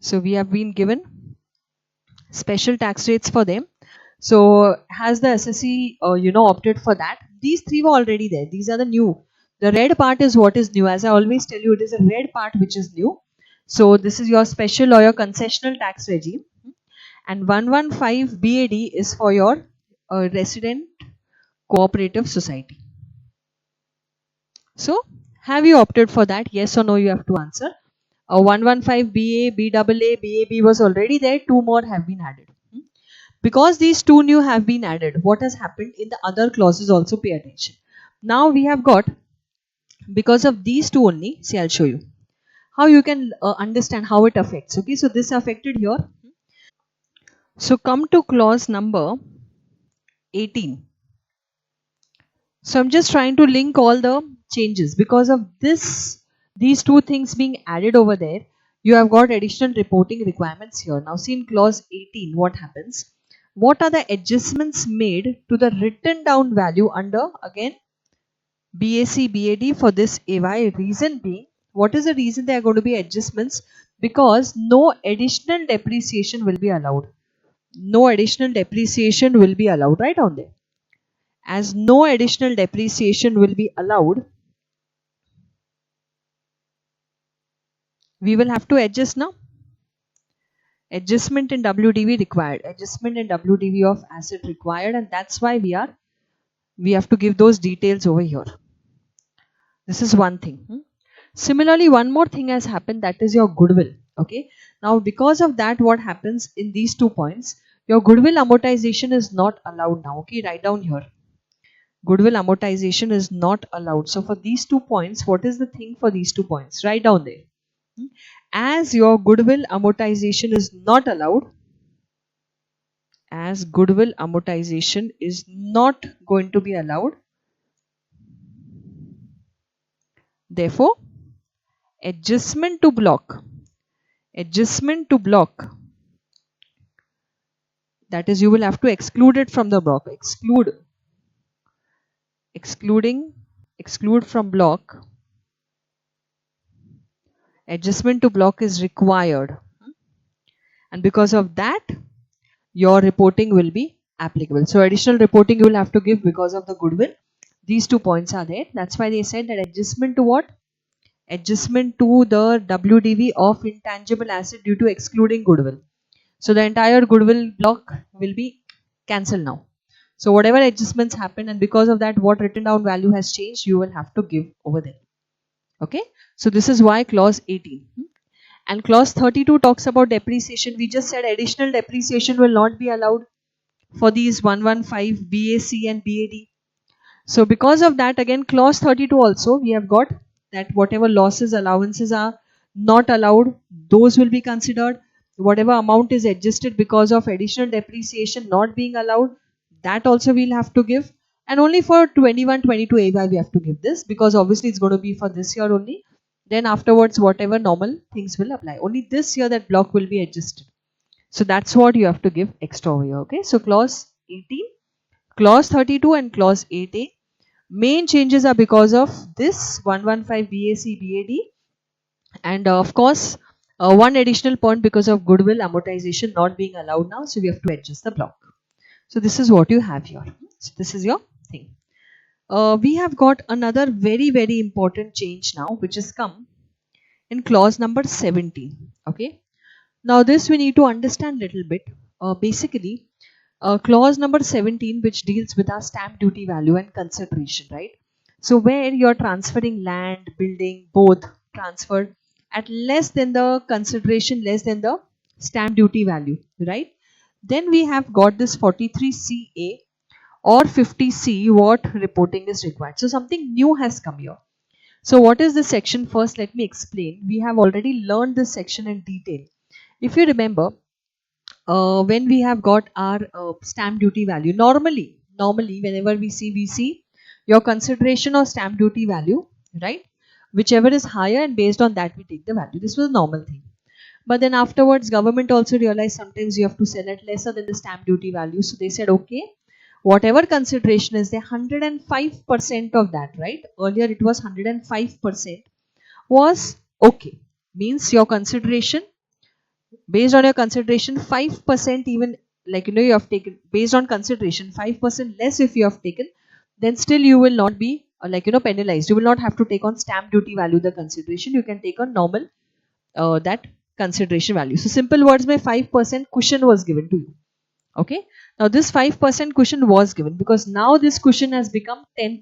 So we have been given special tax rates for them. So has the SSE opted for that? These three were already there. These are the new. The red part is what is new. As I always tell you, it is a red part which is new. So this is your special or your concessional tax regime. And 115 BAD is for your resident cooperative society. So have you opted for that? Yes or no, you have to answer. 115 BA, BAA, BAB was already there. Two more have been added. Because these two new have been added, what has happened in the other clauses also pay attention. Now we have got, because of these two only, see, I'll show you how you can understand how it affects. Okay, so this affected here. So come to clause number 18. So I'm just trying to link all the changes because of these two things being added over there. You have got additional reporting requirements here. Now see in clause 18 what happens. What are the adjustments made to the written down value under again BAC BAD for this AY? Reason being, what is the reason there are going to be adjustments? Because no additional depreciation will be allowed. No additional depreciation will be allowed, right on there. As no additional depreciation will be allowed, we will have to adjust now. Adjustment in WDV required. Adjustment in WDV of asset required, and that's why we have to give those details over here. This is one thing. Similarly, one more thing has happened, that is your goodwill. Okay. Now, because of that, what happens in these 2 points? Your goodwill amortization is not allowed now. Okay, write down here. Goodwill amortization is not allowed. So for these 2 points, what is the thing for these 2 points? Write down there. As your goodwill amortization is not allowed, as goodwill amortization is not going to be allowed, therefore adjustment to block, that is, you will have to exclude it from the block. Exclude from block. Adjustment to block is required, and because of that your reporting will be applicable. So additional reporting you will have to give because of the goodwill. These 2 points are there. That's why they said that adjustment to what? Adjustment to the WDV of intangible asset due to excluding goodwill. So the entire goodwill block will be cancelled now. So whatever adjustments happen, and because of that what written down value has changed, you will have to give over there. Okay, so this is why clause 18. And clause 32 talks about depreciation. We just said additional depreciation will not be allowed for these 115 BAC and BAD. So because of that, again clause 32 also we have got that whatever losses, allowances are not allowed, those will be considered. Whatever amount is adjusted because of additional depreciation not being allowed, that also we'll have to give. And only for 21-22 AY we have to give this, because obviously it's going to be for this year only. Then afterwards whatever normal things will apply. Only this year that block will be adjusted. So that's what you have to give extra over here. Okay, so clause 18, clause 32 and clause 8A. Main changes are because of this 115 BAC BAD, and of course one additional point because of goodwill amortization not being allowed now, so we have to adjust the block. So this is what you have here. So this is your thing. We have got another very important change now, which has come in clause number 17. Okay, now this we need to understand little bit. Basically clause number 17, which deals with our stamp duty value and consideration, right? So where you're transferring land, building, both transferred at less than the consideration, less than the stamp duty value, right? Then we have got this 43CA or 50C, what reporting is required. So something new has come here. So what is this section? First let me explain. We have already learned this section in detail. If you remember, when we have got our stamp duty value, normally whenever we see your consideration or stamp duty value, right? Whichever is higher, and based on that we take the value. This was a normal thing. But then afterwards government also realized sometimes you have to sell at lesser than the stamp duty value. So they said, okay, whatever consideration is there, 105% of that, right? Earlier it was 105% was okay. Means your consideration, based on your consideration 5%, even like you have taken based on consideration 5% less, if you have taken, then still you will not be penalized. You will not have to take on stamp duty value the consideration. You can take on normal that consideration value. So simple words, my 5% cushion was given to you. Okay, now this 5% cushion was given because now this cushion has become 10%.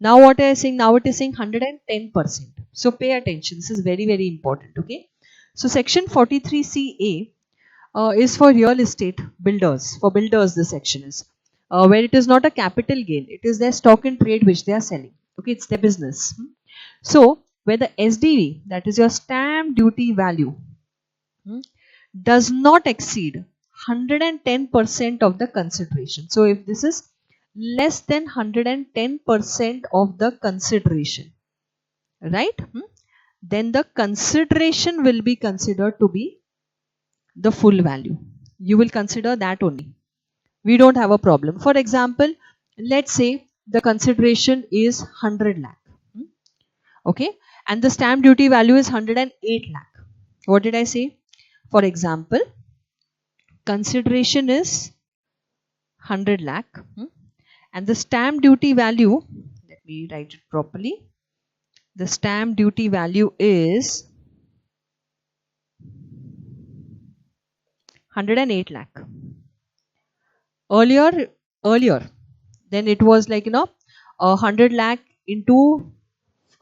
Now what I am saying, now it is saying 110%. So pay attention, this is very important. Okay, so section 43CA is for real estate builders. For builders this section is where it is not a capital gain, it is their stock in trade which they are selling. Okay, it's their business. So where the SDV, that is your stamp duty value, does not exceed 110% of the consideration. So if this is less than 110% of the consideration, right, then the consideration will be considered to be the full value. You will consider that only. We don't have a problem. For example, let's say the consideration is 100 lakh. Okay, and the stamp duty value is 108 lakh. What did I say? For example, consideration is 100 lakh and the stamp duty value, let me write it properly, the stamp duty value is 108 lakh. Earlier, then it was 100 lakh into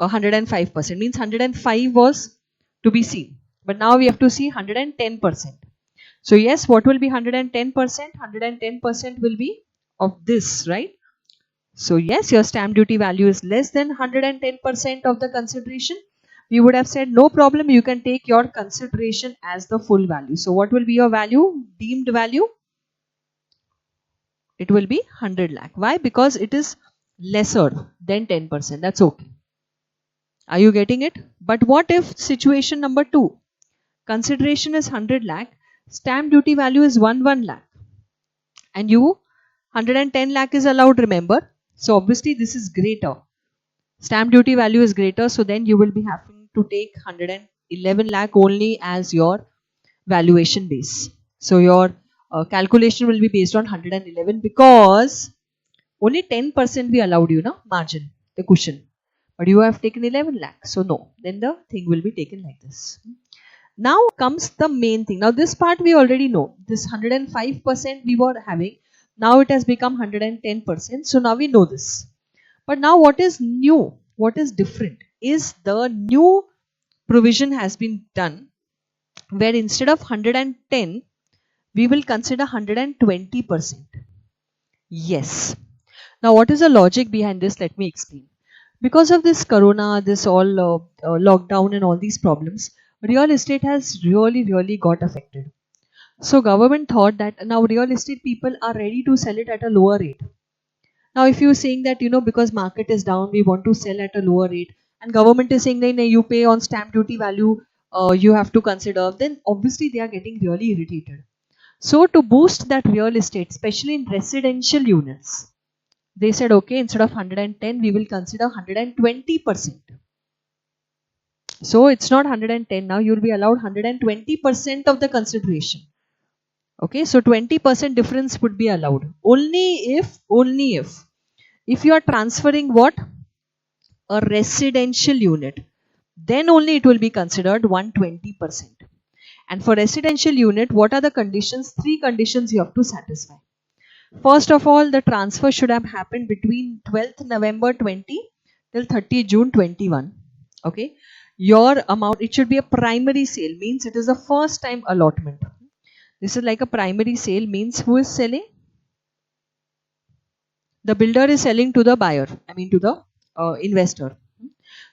105%, means 105 was to be seen, but now we have to see 110%. So yes, what will be 110%? 110% will be of this, right? So yes, your stamp duty value is less than 110% of the consideration. We would have said no problem, you can take your consideration as the full value. So what will be your value, deemed value? It will be 100 lakh. Why? Because it is lesser than 10%. That's okay. Are you getting it? But what if situation number 2? Consideration is 100 lakh, stamp duty value is 1 lakh, and you 110 lakh is allowed, remember? So obviously this is greater. Stamp duty value is greater, so then you will be having to take 111 lakh only as your valuation base. So your calculation will be based on 111 because only 10% we allowed you, margin, the cushion. But you have taken 11 lakh, so no. Then the thing will be taken like this. Now comes the main thing. Now this part we already know. This 105% we were having. Now it has become 110%. So now we know this. But now what is new? What is different? Is the new provision has been done where instead of 110, we will consider 120%. Yes. Now what is the logic behind this? Let me explain. Because of this corona, this all lockdown and all these problems, real estate has really got affected. So government thought that now real estate people are ready to sell it at a lower rate. Now if you are saying that because market is down, we want to sell at a lower rate, and government is saying that you pay on stamp duty value, you have to consider, then obviously they are getting really irritated. So to boost that real estate, especially in residential units, they said, okay, instead of 110, we will consider 120%. So it's not 110 now, you will be allowed 120% of the consideration. Okay, so 20% difference would be allowed. Only if you are transferring what? A residential unit, then only it will be considered 120%. And for residential unit, what are the conditions? 3 conditions you have to satisfy. First of all, the transfer should have happened between 12th November 20 till 30 June 21. Okay. Your amount, it should be a primary sale, means it is a first time allotment. This is like a primary sale, means who is selling? The builder is selling to the buyer, to the investor.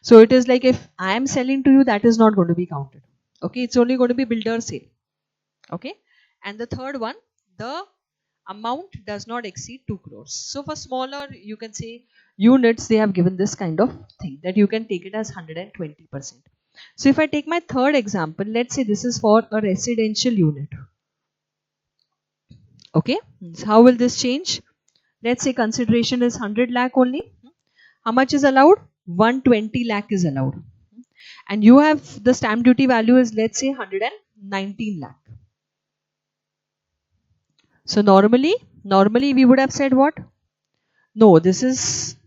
So it is like if I am selling to you, that is not going to be counted. Okay. It's only going to be builder sale. Okay. And the third one, the amount does not exceed 2 crores. So for smaller, you can say units, they have given this kind of thing that you can take it as 120%. So if I take my third example, let's say this is for a residential unit. Okay. So how will this change? Let's say consideration is 100 lakh only. How much is allowed? 120 lakh is allowed. And you have the stamp duty value is, let's say, 119 lakh. So normally we would have said what? No, this is,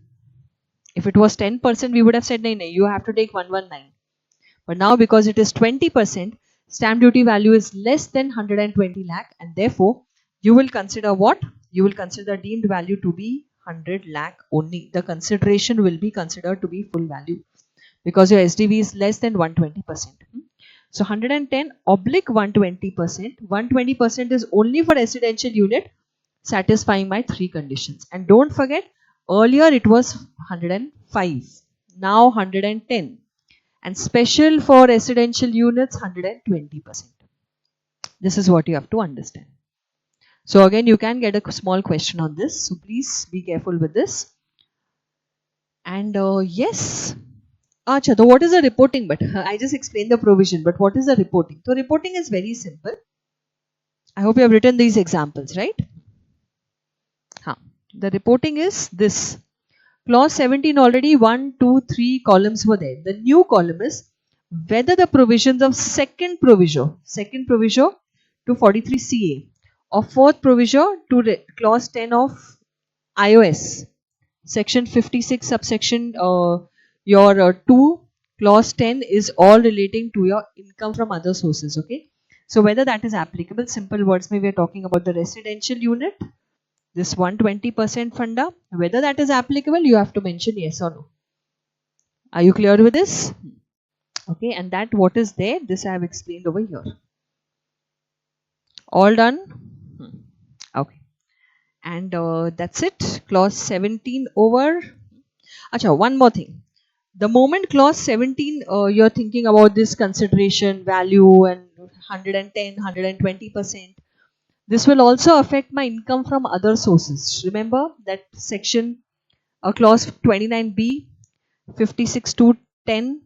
if it was 10%, we would have said, no, you have to take 119. But now because it is 20%, stamp duty value is less than 120 lakh, and therefore you will consider what? You will consider deemed value to be 100 lakh only. The consideration will be considered to be full value because your SDV is less than 120%. So 110 oblique 120%. 120% is only for residential unit satisfying my 3 conditions. And don't forget, earlier it was 105, now 110. And special for residential units 120%. This is what you have to understand. So again, you can get a small question on this. So please be careful with this. And yes. Acha, so what is the reporting? But I just explained the provision. But what is the reporting? So reporting is very simple. I hope you have written these examples, right? The reporting is this. Clause 17 already 1, 2, 3 columns were there. The new column is whether the provisions of second proviso to 43 CA or fourth proviso to clause 10 of IOS, section 56 subsection your 2 clause 10 is all relating to your income from other sources. Okay. So whether that is applicable, simple words, maybe we are talking about the residential unit, this 120% funda, whether that is applicable, you have to mention yes or no. Are you clear with this? Okay, and that what is there, this I have explained over here. All done? Okay. And that's it. Clause 17 over. Acha, one more thing. The moment clause 17, you're thinking about this consideration value and 110, 120%. This will also affect my income from other sources. Remember that section, clause 29B, 56 to 10,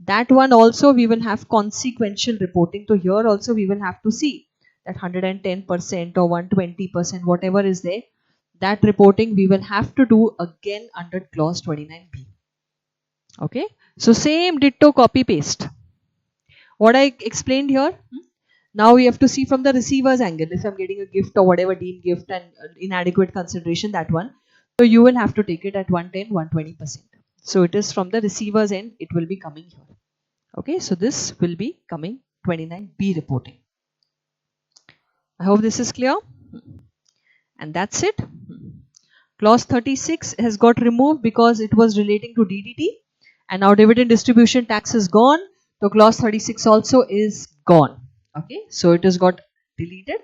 that one also we will have consequential reporting. So here also we will have to see that 110% or 120%, whatever is there, that reporting we will have to do again under clause 29B. Okay, so same ditto copy paste. What I explained here, now we have to see from the receiver's angle. If I'm getting a gift or whatever, deemed gift and inadequate consideration, that one. So you will have to take it at 110, 120%. So it is from the receiver's end, it will be coming here. Okay, so this will be coming 29B reporting. I hope this is clear. And that's it. Clause 36 has got removed because it was relating to DDT. And now dividend distribution tax is gone. So clause 36 also is gone. Okay, so it has got deleted.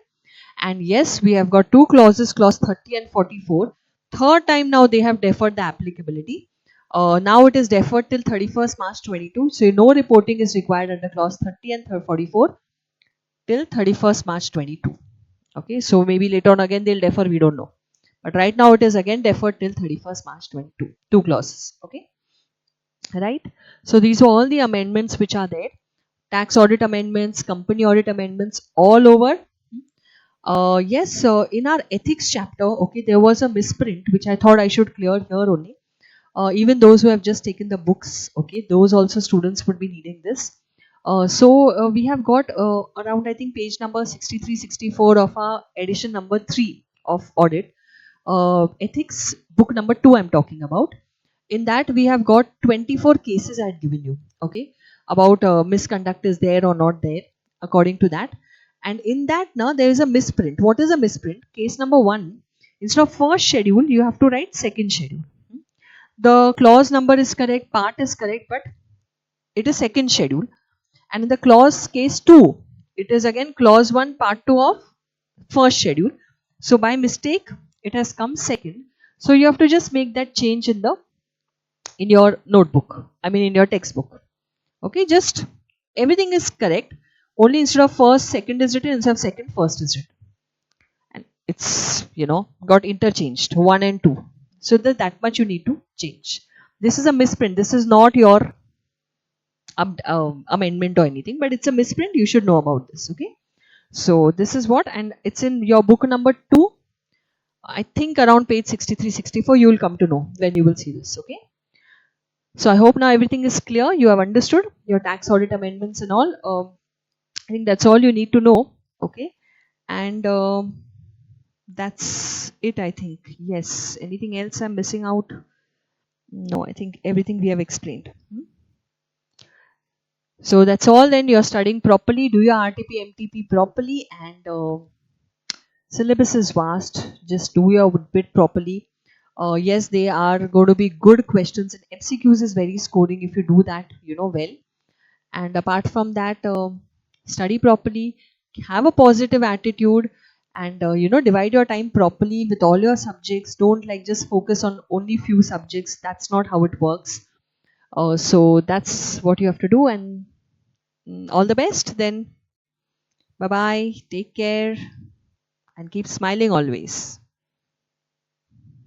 And yes, we have got two clauses, clause 30 and 44. Third time now they have deferred the applicability. Now it is deferred till 31st March 22. So no reporting is required under clause 30 and 44 till 31st March 22. Okay, so maybe later on again they'll defer, we don't know. But right now it is again deferred till 31st March 22. Two clauses. Okay, right. So these are all the amendments which are there. Tax audit amendments, company audit amendments, all over. Yes, in our ethics chapter, okay, there was a misprint which I thought I should clear here only. Even those who have just taken the books, okay, those also students would be needing this. So we have got around, I think, page number 63, 64 of our edition number 3 of audit. Ethics book number 2 I'm talking about. In that we have got 24 cases I had given you, okay, about misconduct is there or not there according to that. And in that now there is a misprint. What is a misprint? Case number 1, instead of first schedule you have to write second schedule. The clause number is correct, part is correct, but it is second schedule. And in the clause case 2, it is again clause 1 part 2 of first schedule. So by mistake it has come second. So you have to just make that change in your notebook, I mean in your textbook. Okay, just everything is correct. Only instead of first, second is written, instead of second, first is written. And it's, got interchanged, 1 and 2. So that much you need to change. This is a misprint. This is not your amendment or anything, but it's a misprint. You should know about this. Okay. So this is what, and it's in your book number 2. I think around page 63, 64, you will come to know when you will see this. Okay. So I hope now everything is clear. You have understood your tax audit amendments and all. I think that's all you need to know. Okay. And that's it, I think. Yes. Anything else I'm missing out? No, I think everything we have explained. So that's all. Then you're studying properly. Do your RTP, MTP properly, and syllabus is vast. Just do your bit properly. Yes, they are going to be good questions, and MCQs is very scoring if you do that, well. And apart from that, study properly, have a positive attitude, and divide your time properly with all your subjects. Don't just focus on only few subjects. That's not how it works. So that's what you have to do, and all the best then. Bye bye, take care, and keep smiling always.